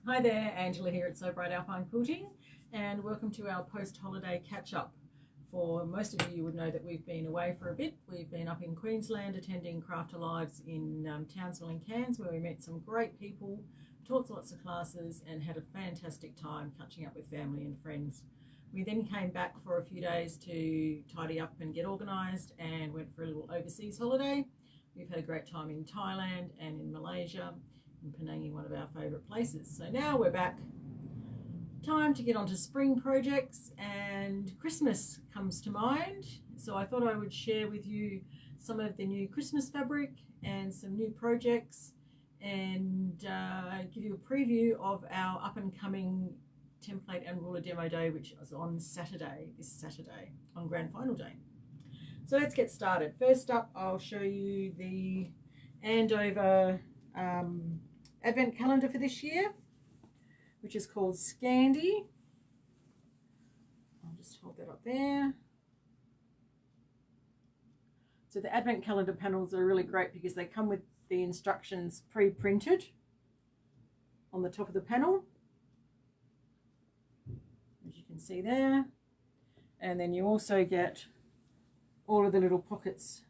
Hi there, Angela here at Sew Bright Alpine Quilting, and welcome to our post-holiday catch-up. For most of you would know that we've been away for a bit. We've been up in Queensland attending Craft Alives in Townsville and Cairns, where we met some great people, taught lots of classes, and had a fantastic time catching up with family and friends. We then came back for a few days to tidy up and get organised, and went for a little overseas holiday. We've had a great time in Thailand and in Malaysia, in Penang, one of our favourite places. So now we're back. Time to get onto spring projects, and Christmas comes to mind. So I thought I would share with you some of the new Christmas fabric and some new projects, and give you a preview of our up and coming template and ruler demo day, which is on this Saturday, on Grand Final Day. So let's get started. First up, I'll show you the Andover Advent calendar for this year, which is called Scandy. I'll just hold that up there. So the Advent calendar panels are really great because they come with the instructions pre-printed on the top of the panel, as you can see there. And then you also get all of the little pockets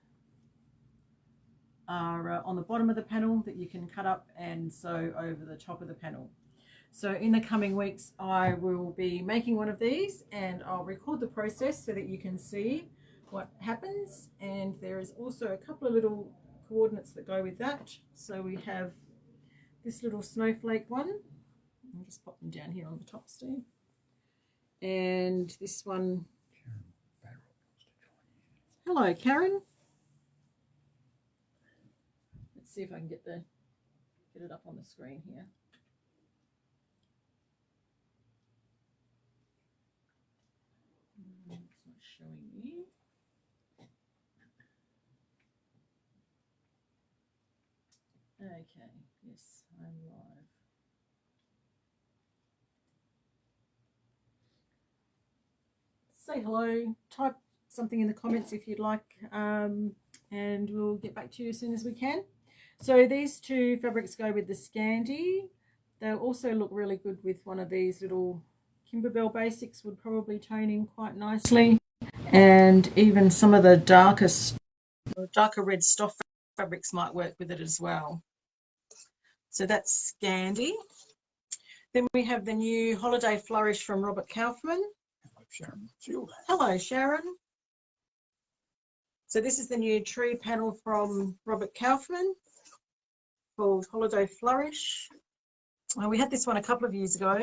are on the bottom of the panel that you can cut up and sew over the top of the panel. So in the coming weeks I will be making one of these, and I'll record the process so that you can see what happens. And there is also a couple of little coordinates that go with that. So we have this little snowflake one. I'll just pop them down here on the top, Steve. And this one. Hello, Karen. Let's see if I can get it up on the screen here. It's not showing me. Okay, yes, I'm live. Say hello, type something in the comments if you'd like, and we'll get back to you as soon as we can. So these two fabrics go with the Scandy. They'll also look really good with one of these little Kimberbell basics, would probably tone in quite nicely. And even some of the darker red stuff fabrics might work with it as well. So that's Scandy. Then we have the new Holiday Flourish from Robert Kaufman. Hello, Sharon. Hello, Sharon. So this is the new tree panel from Robert Kaufman called Holiday Flourish. We had this one a couple of years ago,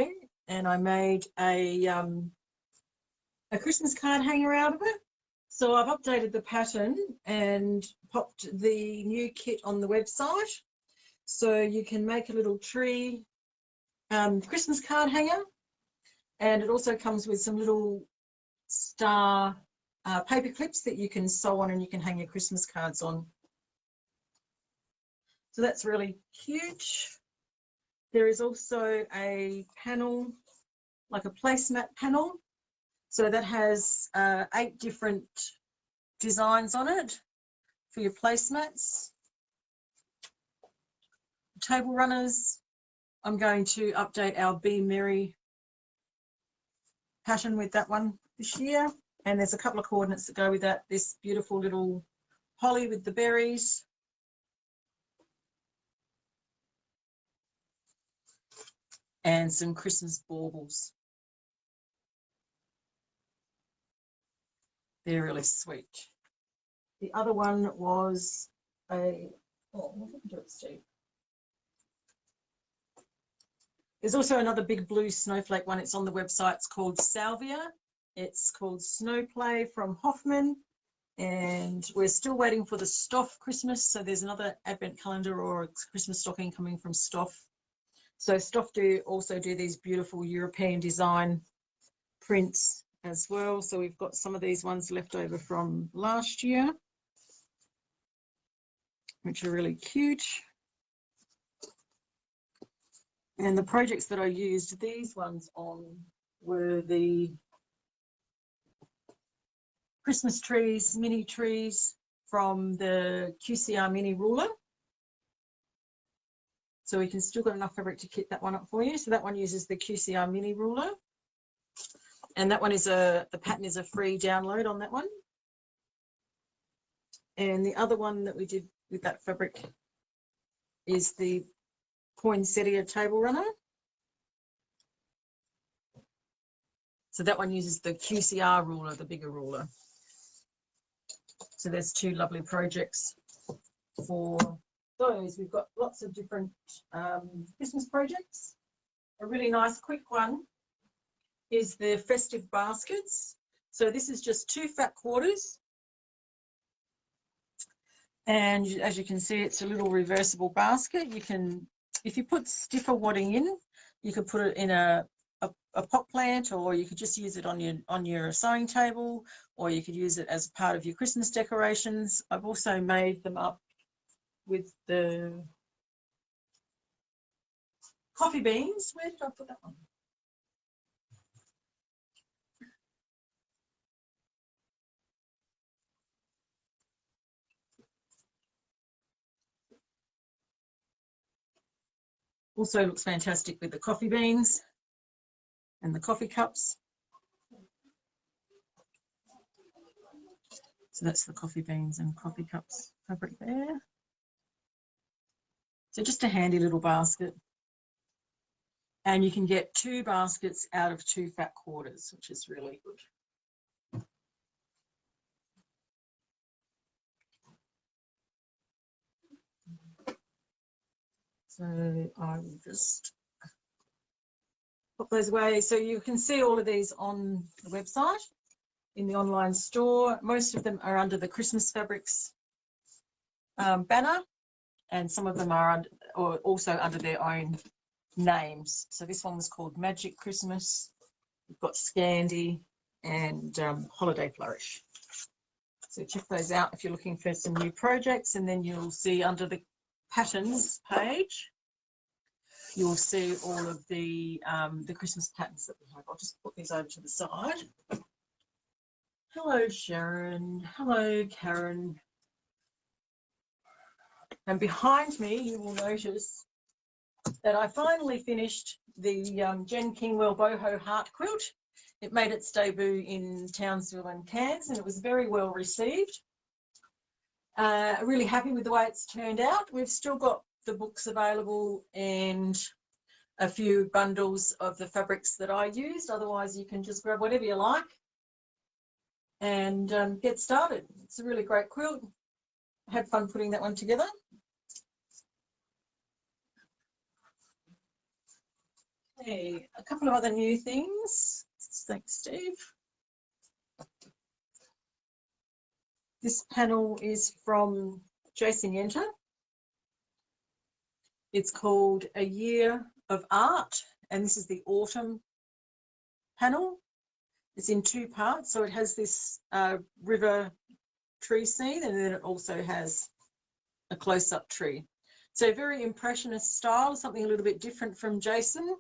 and I made a Christmas card hanger out of it. So I've updated the pattern and popped the new kit on the website. So you can make a little tree Christmas card hanger, and it also comes with some little star paper clips that you can sew on and you can hang your Christmas cards on. So that's really cute. There is also a panel, like a placemat panel. So that has 8 different designs on it for your placemats. Table runners. I'm going to update our Be Merry pattern with that one this year. And there's a couple of coordinates that go with that. This beautiful little holly with the berries. And some Christmas baubles. They're really sweet. The other one was what did I do it, Steve? There's also another big blue snowflake one. It's on the website. It's called Salvia. It's called Snow Play from Hoffman. And we're still waiting for the Stoff Christmas. So there's another Advent calendar or a Christmas stocking coming from Stoff. So Stoff also do these beautiful European design prints as well. So we've got some of these ones left over from last year, which are really cute. And the projects that I used these ones on were the Christmas trees, mini trees from the QCR mini ruler. So we can still got enough fabric to kit that one up for you. So that one uses the QCR mini ruler. And that one is the pattern is a free download on that one. And the other one that we did with that fabric is the Poinsettia table runner. So that one uses the QCR ruler, the bigger ruler. So there's two lovely projects for those. We've got lots of different Christmas projects. A really nice quick one is the Festive Baskets. So this is just 2 fat quarters. And as you can see, it's a little reversible basket. You can, if you put stiffer wadding in, you could put it in a pot plant, or you could just use it on your sewing table, or you could use it as part of your Christmas decorations. I've also made them up with the coffee beans. Where did I put that one? Also looks fantastic with the coffee beans and the coffee cups. So that's the coffee beans and coffee cups fabric there. So just a handy little basket. And you can get 2 baskets out of 2 fat quarters, which is really good. So I will just put those away. So you can see all of these on the website in the online store. Most of them are under the Christmas Fabrics banner, and some of them are also under their own names. So this one was called Magic Christmas. We've got Scandi and Holiday Flourish. So check those out if you're looking for some new projects, and then you'll see under the patterns page, you'll see all of the Christmas patterns that we have. I'll just put these over to the side. Hello, Sharon. Hello, Karen. And behind me, you will notice that I finally finished the Jen Kingwell Boho Heart Quilt. It made its debut in Townsville and Cairns, and it was very well received. Really happy with the way it's turned out. We've still got the books available and a few bundles of the fabrics that I used. Otherwise, you can just grab whatever you like and get started. It's a really great quilt. I had fun putting that one together. Okay, a couple of other new things. Thanks, Steve. This panel is from Jason Yenter. It's called A Year of Art, and this is the autumn panel. It's in 2 parts, so it has this river tree scene, and then it also has a close-up tree. So very impressionist style, something a little bit different from Jason.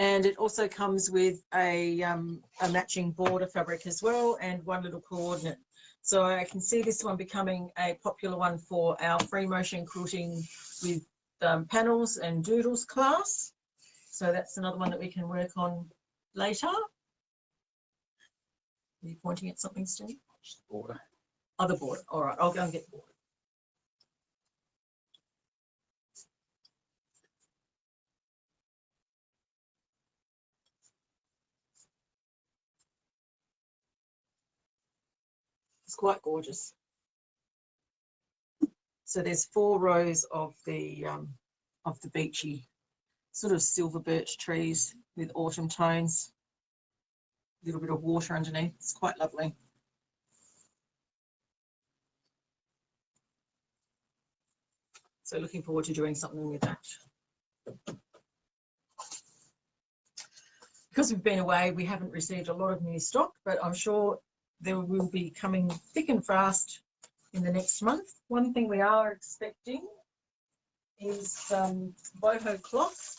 And it also comes with a matching border fabric as well, and one little coordinate. So I can see this one becoming a popular one for our free motion quilting with panels and doodles class. So that's another one that we can work on later. Are you pointing at something, Steve? Just the border. Oh, the border. All right, I'll go and get the border. It's quite gorgeous. So there's 4 rows of the beachy sort of silver birch trees with autumn tones, a little bit of water underneath. It's quite lovely. So looking forward to doing something with that. Because we've been away, we haven't received a lot of new stock, but I'm sure there will be coming thick and fast in the next month. One thing we are expecting is boho cloth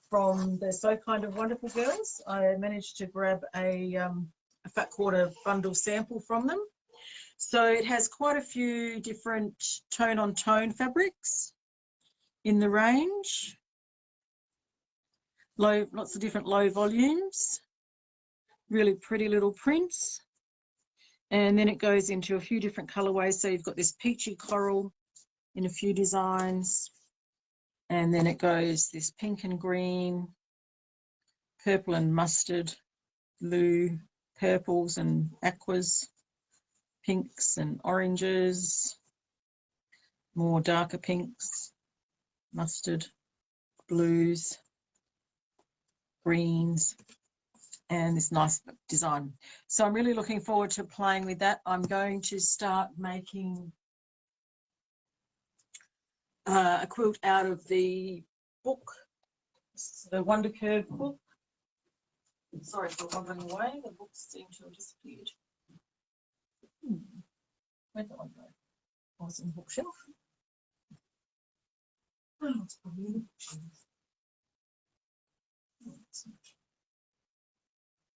from the So Kind of Wonderful girls. I managed to grab a fat quarter bundle sample from them. So it has quite a few different tone on tone fabrics in the range. Lots of different low volumes, really pretty little prints. And then it goes into a few different colorways. So you've got this peachy coral in a few designs. And then it goes this pink and green, purple and mustard, blue, purples and aquas, pinks and oranges, more darker pinks, mustard, blues, greens, and this nice design. So I'm really looking forward to playing with that. I'm going to start making a quilt out of the book, the Wonder Curve book. Sorry for wandering away, the books seem to have disappeared. Where'd that one go? Oh, it's in the bookshelf. Oh, it's probably in the bookshelf. Oh, it's not.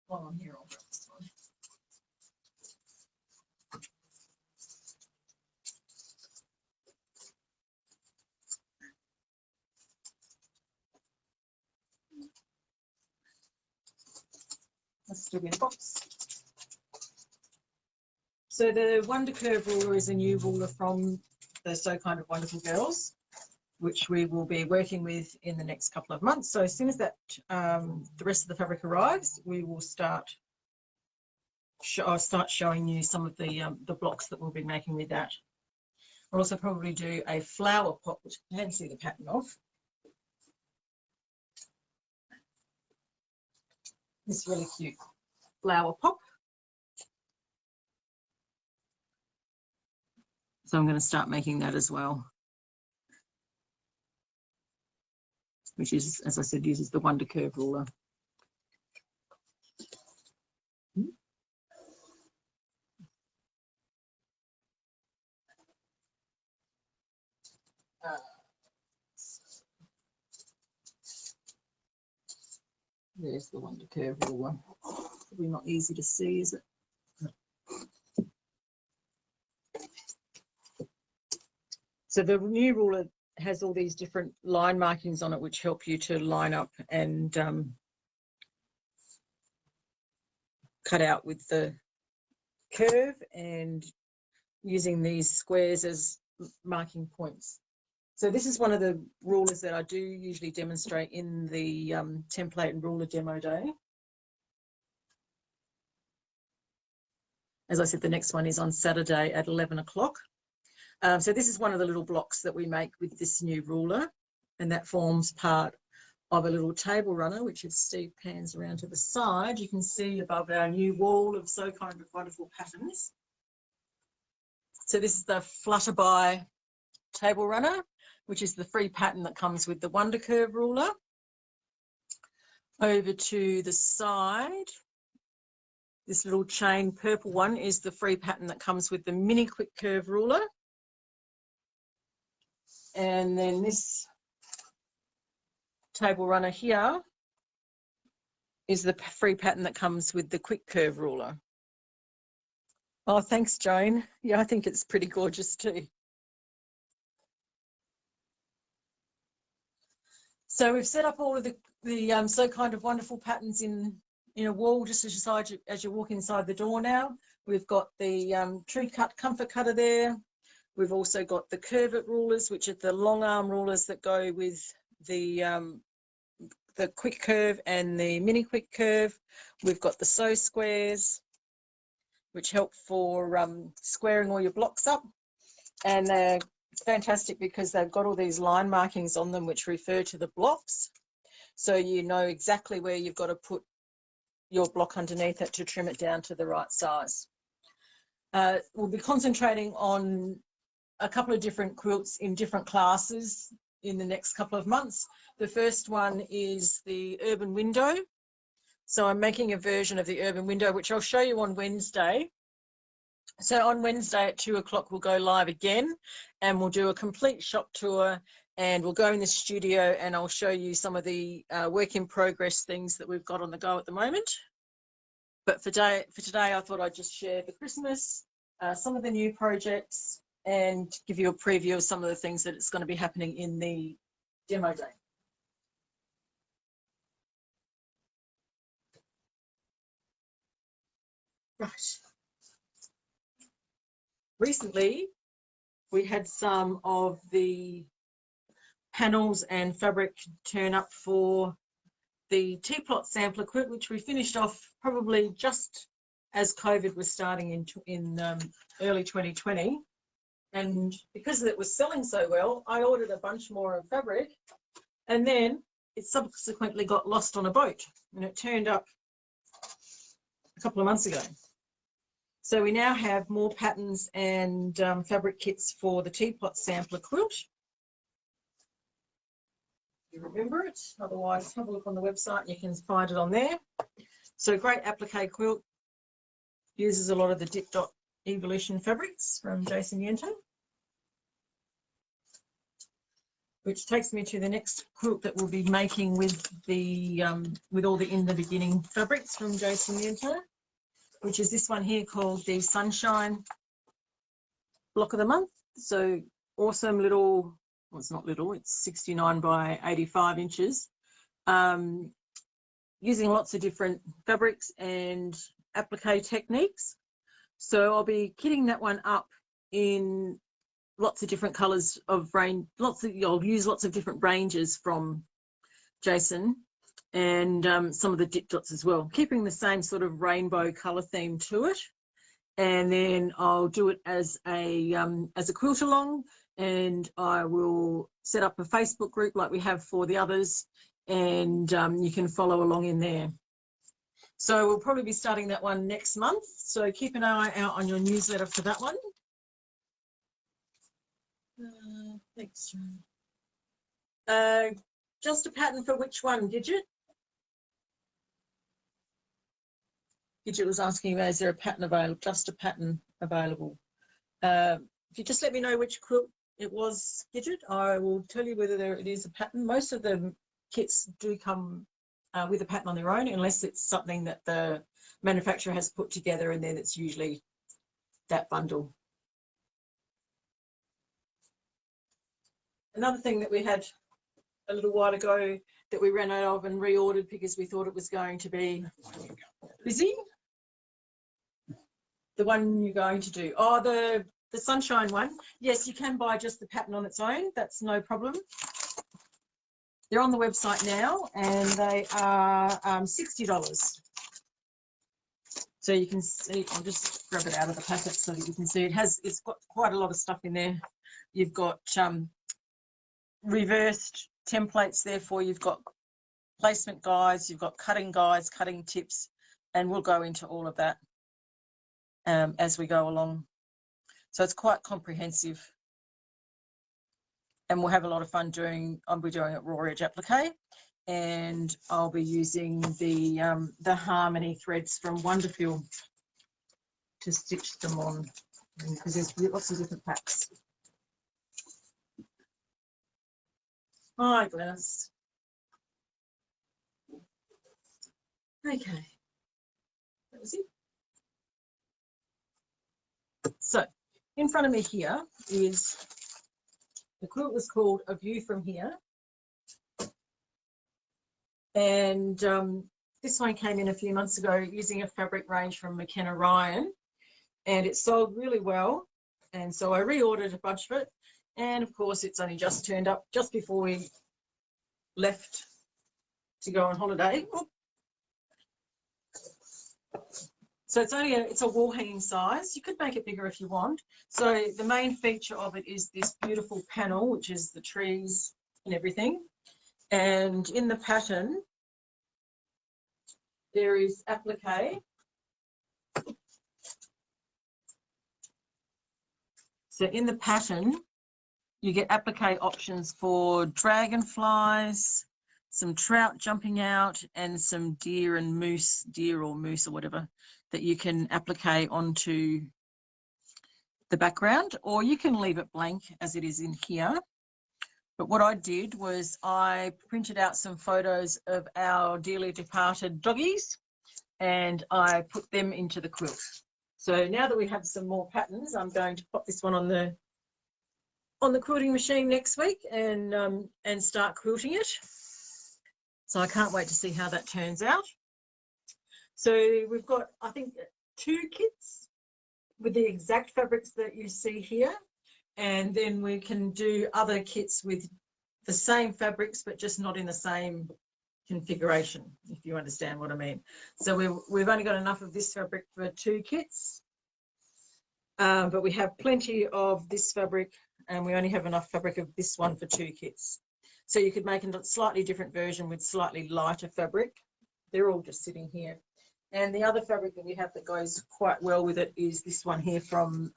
While I'm here, I'll grab this one. Let's do the box. So the Wonder Curve ruler is a new ruler from the So Kind of Wonderful Girls, which we will be working with in the next couple of months. So as soon as that the rest of the fabric arrives, we will I'll start showing you some of the blocks that we'll be making with that. I'll also probably do a flower pot, which you can see the pattern of. This really cute flower pop. So I'm going to start making that as well, which is, as I said, uses the Wonder Curve ruler. There's the Wonder Curve ruler. Probably not easy to see, is it? So the new ruler has all these different line markings on it, which help you to line up and cut out with the curve, and using these squares as marking points. So this is one of the rulers that I do usually demonstrate in the template and ruler demo day. As I said, the next one is on Saturday at 11 o'clock. So this is one of the little blocks that we make with this new ruler, and that forms part of a little table runner, which if Steve pans around to the side, you can see above our new wall of So Kind of Wonderful patterns. So this is the Flutterby table runner, which is the free pattern that comes with the Wonder Curve ruler. Over to the side, this little chain purple one is the free pattern that comes with the mini quick curve ruler. And then this table runner here is the free pattern that comes with the quick curve ruler. Oh, thanks, Joan. Yeah, I think it's pretty gorgeous too. So we've set up all of the So Kind of Wonderful patterns in a wall just as you walk inside the door now. We've got the True Cut Comfort Cutter there. We've also got the curvet rulers, which are the long arm rulers that go with the quick curve and the mini quick curve. We've got the sew squares, which help for squaring all your blocks up. And they're fantastic because they've got all these line markings on them which refer to the blocks. So you know exactly where you've got to put your block underneath it to trim it down to the right size. We'll be concentrating on a couple of different quilts in different classes in the next couple of months. The first one is the urban window. So I'm making a version of the urban window, which I'll show you on Wednesday. So on Wednesday at 2 o'clock, we'll go live again and we'll do a complete shop tour, and we'll go in the studio and I'll show you some of the work in progress things that we've got on the go at the moment. But for today, I thought I'd just share the Christmas, some of the new projects, and give you a preview of some of the things that it's going to be happening in the demo day. Right. Recently, we had some of the panels and fabric turn up for the teapot sampler quilt, which we finished off probably just as COVID was starting in early 2020. And because it was selling so well, I ordered a bunch more of fabric, and then it subsequently got lost on a boat, and it turned up a couple of months ago. So we now have more patterns and fabric kits for the teapot sampler quilt. You remember it, otherwise have a look on the website and you can find it on there. So great applique quilt, uses a lot of the Dip Dot Evolution fabrics from Jason Yento, which takes me to the next quilt that we'll be making with the with all the in the beginning fabrics from Jason Yento, which is this one here called the Sunshine Block of the Month. So awesome little, well, it's not little, it's 69 by 85 inches, using lots of different fabrics and applique techniques. So I'll be kitting that one up in lots of different colours of range, I'll use lots of different ranges from Jason, and some of the dip dots as well, keeping the same sort of rainbow colour theme to it. And then I'll do it as a quilt along, and I will set up a Facebook group like we have for the others, and you can follow along in there. So we'll probably be starting that one next month, so keep an eye out on your newsletter for that one. Thanks. Just a pattern for which one, Gidget? Gidget was asking, is there a pattern available? Just a pattern available. If you just let me know which quilt it was, Gidget, I will tell you whether it is a pattern. Most of the kits do come with a pattern on their own, unless it's something that the manufacturer has put together, and then it's usually that bundle. Another thing that we had a little while ago that we ran out of and reordered because we thought it was going to be busy. The one you're going to do. Oh, the Sunshine one. Yes, you can buy just the pattern on its own. That's no problem. They're on the website now, and they are $60. So you can see, I'll just grab it out of the packet so that you can see it's got quite a lot of stuff in there. You've got reversed templates there for you. You've got placement guides, you've got cutting guides, cutting tips, and we'll go into all of that as we go along. So it's quite comprehensive, and we'll have a lot of fun doing. I'll be doing it raw edge applique, and I'll be using the Harmony threads from Wonderful to stitch them on, because there's lots of different packs. Hi, Glennis. Okay, that was it. So in front of me here is, the quilt was called A View From Here, and this one came in a few months ago using a fabric range from McKenna Ryan, and it sold really well, and so I reordered a bunch of it, and of course it's only just turned up just before we left to go on holiday. So it's a wall hanging size. You could make it bigger if you want. So the main feature of it is this beautiful panel, which is the trees and everything. And in the pattern, there is applique. So in the pattern, you get applique options for dragonflies, some trout jumping out, and some deer or moose or whatever that you can applique onto the background, or you can leave it blank as it is in here. But what I did was I printed out some photos of our dearly departed doggies, and I put them into the quilt. So now that we have some more patterns, I'm going to pop this one on the on the quilting machine next week and start quilting it. So I can't wait to see how that turns out. So we've got, I think, 2 kits with the exact fabrics that you see here, and then we can do other kits with the same fabrics but just not in the same configuration, if you understand what I mean. So we've only got enough of this fabric for 2 kits, but we have plenty of this fabric, and we only have enough fabric of this one for 2 kits. So you could make a slightly different version with slightly lighter fabric. They're all just sitting here. And the other fabric that we have that goes quite well with it is this one here from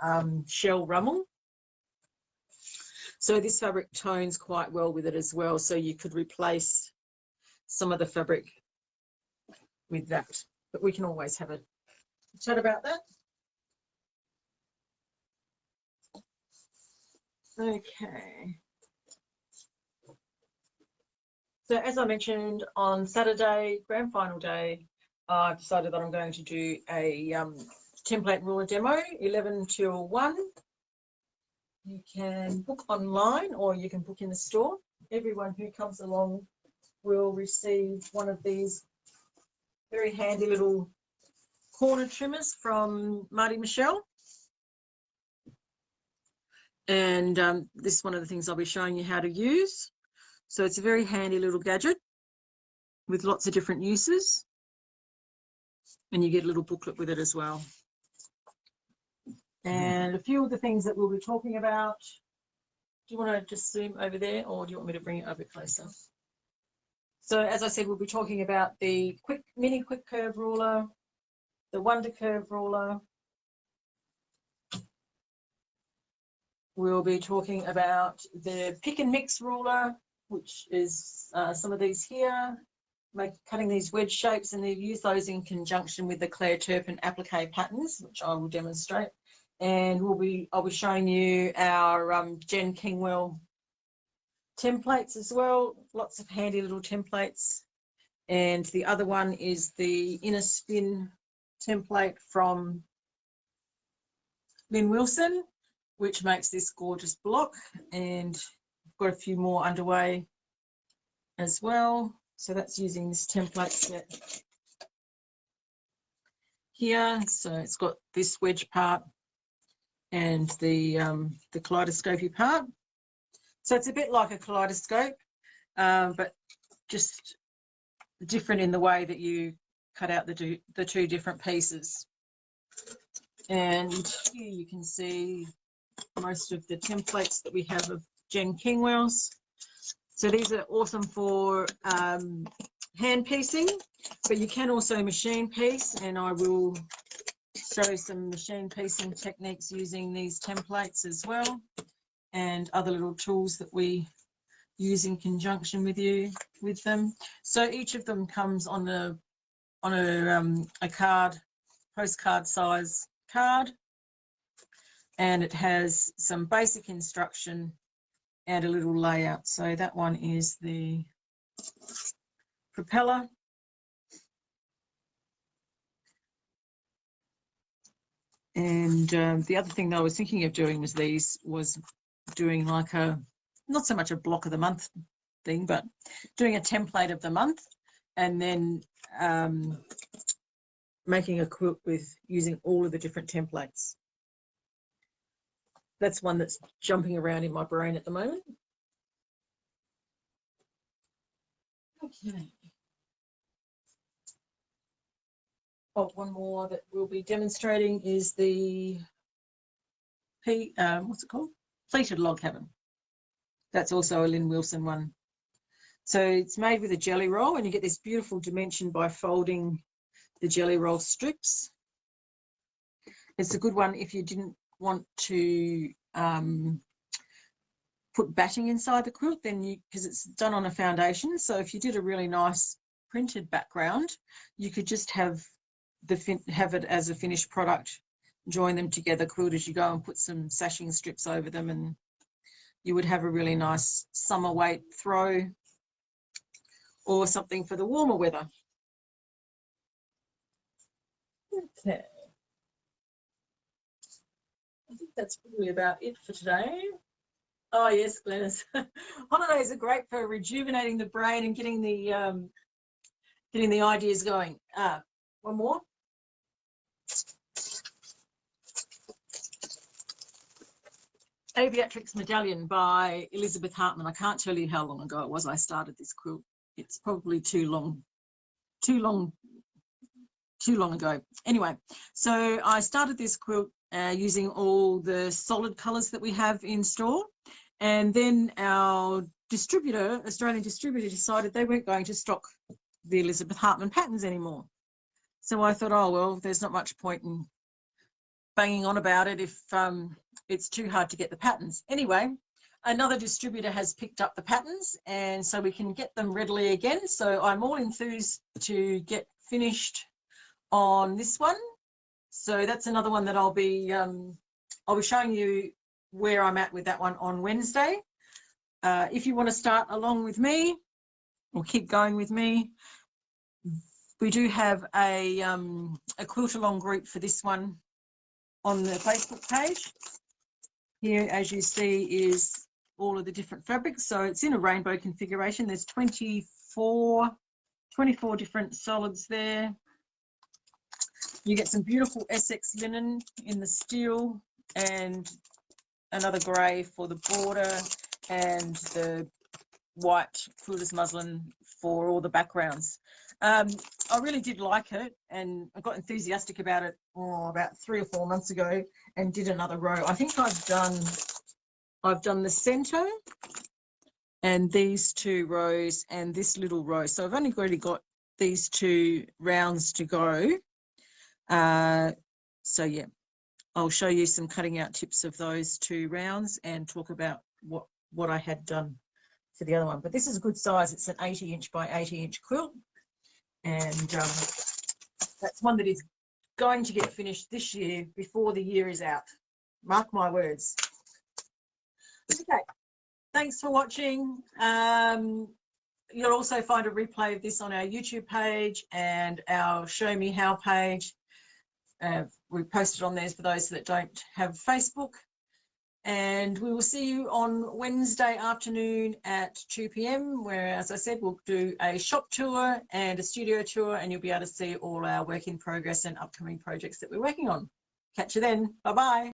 Shell Rummel. So this fabric tones quite well with it as well. So you could replace some of the fabric with that. But we can always have a chat about that. Okay. So as I mentioned, on Saturday, grand final day, I've decided that I'm going to do a template ruler demo, 11 till 1. You can book online or you can book in the store. Everyone who comes along will receive one of these very handy little corner trimmers from Marty Michelle. And this is one of the things I'll be showing you how to use. So it's a very handy little gadget with lots of different uses. And you get a little booklet with it as well. And a few of the things that we'll be talking about. Do you want to just zoom over there, or do you want me to bring it over closer? So as I said, we'll be talking about the mini quick curve ruler, the Wonder Curve ruler. We'll be talking about the pick and mix ruler, which is some of these here, cutting these wedge shapes, and they use those in conjunction with the Claire Turpin applique patterns, which I will demonstrate. And I'll be showing you our Jen Kingwell templates as well, lots of handy little templates. And the other one is the Inner Spin template from Lynn Wilson, which makes this gorgeous block. And I've got a few more underway as well. So that's using this template set here. So it's got this wedge part and the kaleidoscopy part. So it's a bit like a kaleidoscope, but just different in the way that you cut out the 2 different pieces. And here you can see most of the templates that we have of Jen Kingwell's. So these are awesome for hand piecing, but you can also machine piece, and I will show some machine piecing techniques using these templates as well, and other little tools that we use in conjunction with them. So each of them comes on a card, postcard size card, and it has some basic instruction and a little layout. So that one is the propeller. And the other thing that I was thinking of doing was doing like not so much a block of the month thing, but doing a template of the month, and then making a quilt with using all of the different templates. That's one that's jumping around in my brain at the moment. Okay. Oh, one more that we'll be demonstrating is the what's it called? Pleated Log Cabin. That's also a Lynn Wilson one. So it's made with a jelly roll, and you get this beautiful dimension by folding the jelly roll strips. It's a good one if you didn't want to put batting inside the quilt, then because it's done on a foundation. So if you did a really nice printed background, you could just have it as a finished product, join them together, quilt as you go, and put some sashing strips over them, and you would have a really nice summer weight throw or something for the warmer weather. Okay. I think that's probably about it for today. Oh yes, Glenys. Holidays are great for rejuvenating the brain and getting the ideas going. One more. Aviatrix Medallion by Elizabeth Hartman. I can't tell you how long ago it was I started this quilt. It's probably too long ago. Anyway, so I started this quilt using all the solid colours that we have in store, and then our distributor, Australian distributor, decided they weren't going to stock the Elizabeth Hartman patterns anymore. So I thought, oh well, there's not much point in banging on about it if it's too hard to get the patterns. Anyway, another distributor has picked up the patterns, and so we can get them readily again. So I'm all enthused to get finished on this one. So that's another one that I'll be showing you where I'm at with that one on Wednesday. If you want to start along with me or keep going with me, we do have a quilt along group for this one on the Facebook page. Here, as you see, is all of the different fabrics. So it's in a rainbow configuration. There's 24 different solids there. You get some beautiful Essex linen in the steel, and another grey for the border, and the white quilter's muslin for all the backgrounds. I really did like it, and I got enthusiastic about it about 3 or 4 months ago, and did another row. I think I've done the centre and these 2 rows and this little row. So I've only really got these 2 rounds to go. So yeah, I'll show you some cutting out tips of those 2 rounds and talk about what I had done for the other one. But this is a good size. It's an 80-inch by 80-inch quilt, and that's one that is going to get finished this year before the year is out. Mark my words. Okay, thanks for watching. You'll also find a replay of this on our YouTube page and our Show Me How page. We posted on there for those that don't have Facebook. And we will see you on Wednesday afternoon at 2 p.m, where, as I said, we'll do a shop tour and a studio tour, and you'll be able to see all our work in progress and upcoming projects that we're working on. Catch you then. Bye-bye.